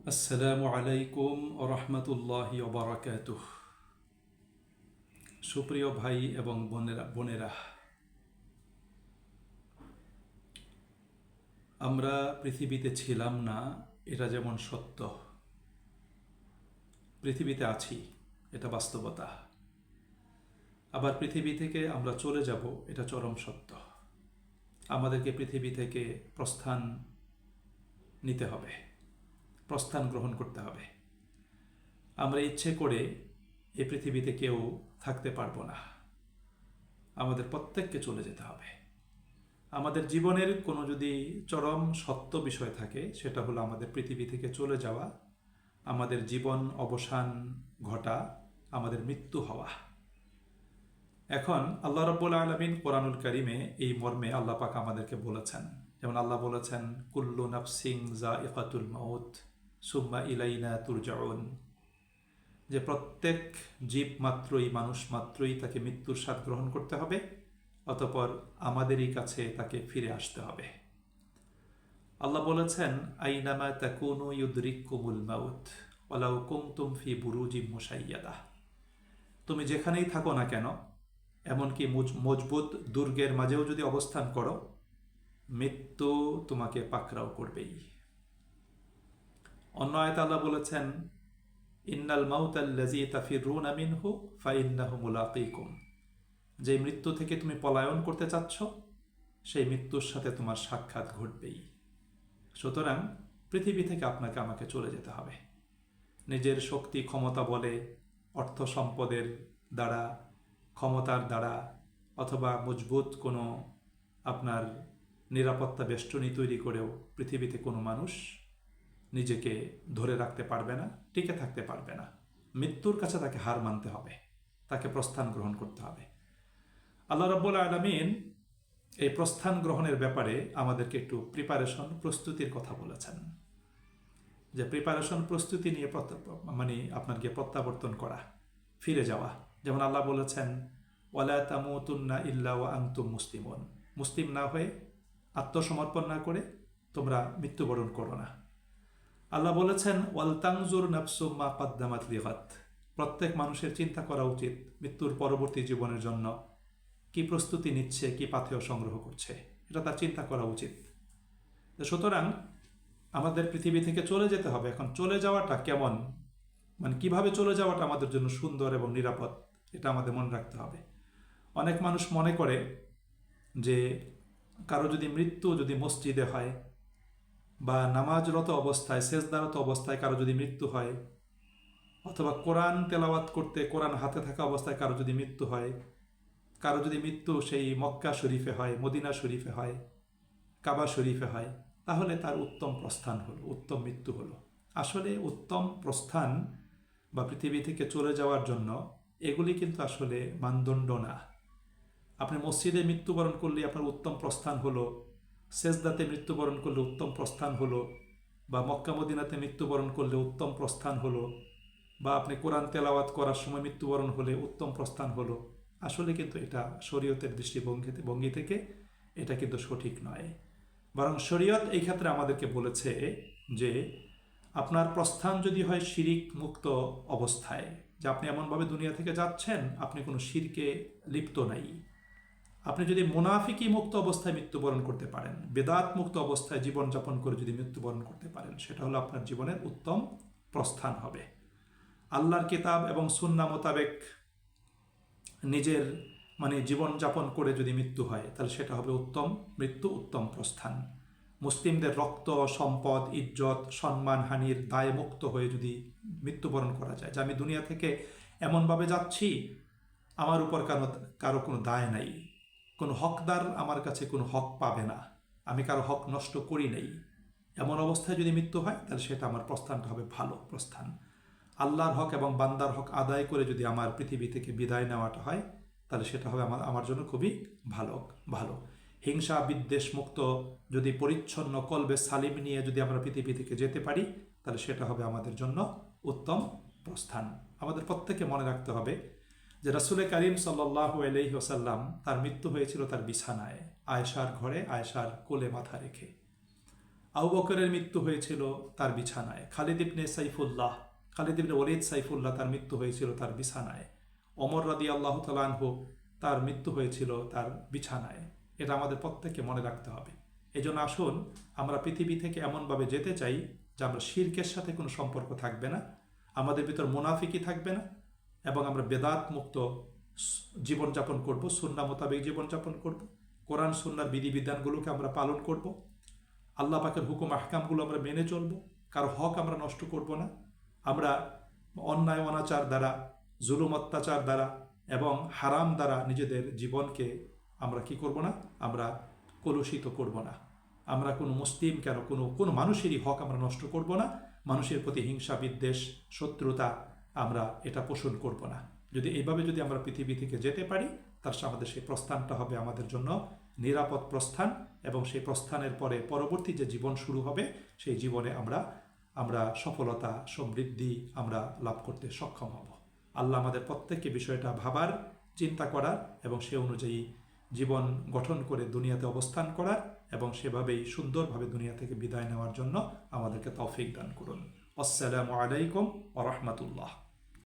আসসালামু আলাইকুম রহমতুল্লাহি ওবারাকাতুহ। সুপ্রিয় ভাই এবং বোনেরা, আমরা পৃথিবীতে ছিলাম না, এটা যেমন সত্য। পৃথিবীতে আছি, এটা বাস্তবতা। আবার পৃথিবী থেকে আমরা চলে যাব, এটা চরম সত্য। আমাদেরকে পৃথিবী থেকে প্রস্থান নিতে হবে, প্রস্থান গ্রহণ করতে হবে। আমরা ইচ্ছে করে এই পৃথিবীতে কেউ থাকতে পারবো না, আমাদের প্রত্যেককে চলে যেতে হবে। আমাদের জীবনের কোনো যদি চরম সত্য বিষয় থাকে, সেটা হলো আমাদের পৃথিবী থেকে চলে যাওয়া, আমাদের জীবন অবসান ঘটা, আমাদের মৃত্যু হওয়া। এখন আল্লাহ রাব্বুল আলামিন কোরআনুল কারিমে এই মর্মে আল্লাহ পাক আমাদেরকে বলেছেন। যেমন আল্লাহ বলেছেন, কুল্লু নাফসিন যায়িকাতুল মাউত সুম্মা ইলাইনা তুরজাউন, যে প্রত্যেক জীব মাত্রই, মানুষ মাত্রই তাকে মৃত্যুর স্বাদ গ্রহণ করতে হবে, অতঃপর আমাদেরই কাছে তাকে ফিরে আসতে হবে। আল্লাহ বলেছেন, আইনামা তাকুনু ইউদরিকুমুল মাউত ওয়ালাউ কুনতুম ফি বুরুজিম মুশাইয়াদা, তুমি যেখানেই থাকো না কেন, এমনকি মজবুত দুর্গের মাঝেও যদি অবস্থান করো, মৃত্যু তোমাকে পাকড়াও করবেই। অন্য আয়াতে আল্লাহ বলেছেন, ইন্নাল মাউতাল্লাযী তাফিরুনা মিনহু ফাইন্নাহু মুলাকীকুম, যে মৃত্যু থেকে তুমি পলায়ন করতে চাচ্ছ, সেই মৃত্যুর সাথে তোমার সাক্ষাৎ ঘটবেই। সুতরাং পৃথিবী থেকে আপনাকে আমাকে চলে যেতে হবে। নিজের শক্তি ক্ষমতা বলে, অর্থ সম্পদের দ্বারা, ক্ষমতার দ্বারা, অথবা মজবুত কোনো আপনার নিরাপত্তা বেষ্টনী তৈরি করেও পৃথিবীতে কোনো মানুষ নিজেকে ধরে রাখতে পারবে না, টিকে থাকতে পারবে না। মৃত্যুর কাছে তাকে হার মানতে হবে, তাকে প্রস্থান গ্রহণ করতে হবে। আল্লাহ রাব্বুল আলামিন এই প্রস্থান গ্রহণের ব্যাপারে আমাদেরকে একটু প্রস্তুতির কথা বলেছেন, যে প্রিপারেশন প্রস্তুতি নিয়ে আপনাকে প্রত্যাবর্তন করা, ফিরে যাওয়া। যেমন আল্লাহ বলেছেন, ওয়ালা তামুতুন্না ইল্লা ওয়া আনতুম মুসলিমুন, মুসলিম না হয়ে, আত্মসমর্পণ না করে তোমরা মৃত্যুবরণ করো না। আল্লাহ বলেছেন, ওয়াল তানজুর নাফসুম মা কদ্দামাত লিগাদ, প্রত্যেক মানুষের চিন্তা করা উচিত মৃত্যুর পরবর্তী জীবনের জন্য কি প্রস্তুতি নিচ্ছে, কি পাথেয় সংগ্রহ করছে, এটা তার চিন্তা করা উচিত। সুতরাং আমাদের পৃথিবী থেকে চলে যেতে হবে। এখন চলে যাওয়াটা কেমন, কিভাবে চলে যাওয়াটা আমাদের জন্য সুন্দর এবং নিরাপদ, এটা আমাদের মনে রাখতে হবে। অনেক মানুষ মনে করে যে কারো মৃত্যু যদি মসজিদে হয়, বা নামাজরত অবস্থায়, সেজদারত অবস্থায় কারো যদি মৃত্যু হয়, অথবা কোরআন তেলাওয়াত করতে কোরআন হাতে থাকা অবস্থায় কারো যদি মৃত্যু হয়, কারো যদি মৃত্যু সেই মক্কা শরীফে হয়, মদিনা শরীফে হয়, কাবা শরীফে হয়, তাহলে তার উত্তম প্রস্থান হলো, উত্তম মৃত্যু হলো। আসলে উত্তম প্রস্থান বা পৃথিবী থেকে চলে যাওয়ার জন্য এগুলি কিন্তু আসলে মানদণ্ড না। আপনি মসজিদে মৃত্যুবরণ করলে আপনার উত্তম প্রস্থান হলো, সেজদাতে মৃত্যুবরণ করলে উত্তম প্রস্থান হলো, বা মক্কা মদিনাতে মৃত্যুবরণ করলে উত্তম প্রস্থান হলো, বা আপনি কোরআন তেলাওয়াত করার সময় মৃত্যুবরণ হলে উত্তম প্রস্থান হলো। আসলে কিন্তু এটা শরীয়তের দৃষ্টিভঙ্গি থেকে এটা কিন্তু সঠিক নয়। বরং শরীয়ত এই ক্ষেত্রে আমাদেরকে বলেছে যে আপনার প্রস্থান যদি হয় শিরিক মুক্ত অবস্থায়, যে আপনি এমনভাবে দুনিয়া থেকে যাচ্ছেন আপনি কোনো শিরকে লিপ্ত নাই, আপনি যদি মুনাফিকি মুক্ত অবস্থায় মৃত্যুবরণ করতে পারেন, বেদাত মুক্ত অবস্থায় জীবনযাপন করে যদি মৃত্যুবরণ করতে পারেন, সেটা হলো আপনার জীবনের উত্তম প্রস্থান হবে। আল্লাহর কিতাব এবং সুন্নাহ মোতাবেক নিজের জীবনযাপন করে যদি মৃত্যু হয়, তাহলে সেটা হবে উত্তম মৃত্যু, উত্তম প্রস্থান। মুসলিমদের রক্ত, সম্পদ, ইজ্জত, সম্মান হানির দায় মুক্ত হয়ে যদি মৃত্যুবরণ করা যায়, যে আমি দুনিয়া থেকে এমনভাবে যাচ্ছি আমার উপর কারো কোনো দায় নাই, কোনো হকদার আমার কাছে কোনো হক পাবে না, আমি কারো হক নষ্ট করি নাই, এমন অবস্থায় যদি মৃত্যু হয়, তাহলে সেটা আমার প্রস্থানটা হবে ভালো প্রস্থান। আল্লাহর হক এবং বান্দার হক আদায় করে যদি আমার পৃথিবী থেকে বিদায় নেওয়াটা হয়, তাহলে সেটা হবে আমার জন্য খুবই ভালো। হিংসা বিদ্বেষ মুক্ত যদি পরিচ্ছন্ন কলবে সালিম নিয়ে যদি আমরা পৃথিবী থেকে যেতে পারি, তাহলে সেটা হবে আমাদের জন্য উত্তম প্রস্থান। আমাদের প্রত্যেকে মনে রাখতে হবে যে রাসূল করিম সাল্লাল্লাহু আলাইহি ওয়াসাল্লাম, তার মৃত্যু হয়েছিল তার বিছানায়, আয়েশার ঘরে, আয়েশার কোলে মাথা রেখে। আবু বকরের মৃত্যু হয়েছিল তার বিছানায়, খালিদ ইবনে ওলীদ সাইফুল্লাহ তার মৃত্যু হয়েছিল তার বিছানায়, ওমর রাদিয়াল্লাহু তাআলা আনহু তার মৃত্যু হয়েছিল তার বিছানায়। এটা আমাদের প্রত্যেককে মনে রাখতে হবে। এজন্য আসুন আমরা পৃথিবী থেকে এমনভাবে যেতে চাই যে আমরা শিরকের সাথে কোনো সম্পর্ক থাকবে না, আমাদের ভিতর মুনাফিকি থাকবে না, এবং আমরা বেদাত মুক্ত জীবনযাপন করব, সুন্নাহ মোতাবেক জীবনযাপন করব, কোরআন সুন্নাহর বিধিবিধানগুলোকে আমরা পালন করব, আল্লাহ পাকের হুকুম আহকামগুলো আমরা মেনে চলব, কারো হক আমরা নষ্ট করব না, আমরা অন্যায় অনাচার দ্বারা, জুলুম অত্যাচার দ্বারা এবং হারাম দ্বারা নিজেদের জীবনকে আমরা কি করব না, আমরা কলুষিত করব না। আমরা কোনো মুসলিম কেন কোনো মানুষেরই হক আমরা নষ্ট করব না, মানুষের প্রতি হিংসা বিদ্বেষ শত্রুতা আমরা এটা পোষণ করব না। যদি আমরা পৃথিবী থেকে যেতে পারি, তার সাথে আমাদের সেই প্রস্থানটা হবে আমাদের জন্য নিরাপদ প্রস্থান, এবং সেই প্রস্থানের পরে পরবর্তী যে জীবন শুরু হবে সেই জীবনে আমরা সফলতা সমৃদ্ধি আমরা লাভ করতে সক্ষম হব। আল্লাহ আমাদের প্রত্যেককে বিষয়টা ভাবার, চিন্তা করার এবং সে অনুযায়ী জীবন গঠন করে দুনিয়াতে অবস্থান করার এবং সেভাবেই সুন্দরভাবে দুনিয়া থেকে বিদায় নেওয়ার জন্য আমাদেরকে তৌফিক দান করুন। আসসালামু আলাইকুম ওয়া রাহমাতুল্লাহ।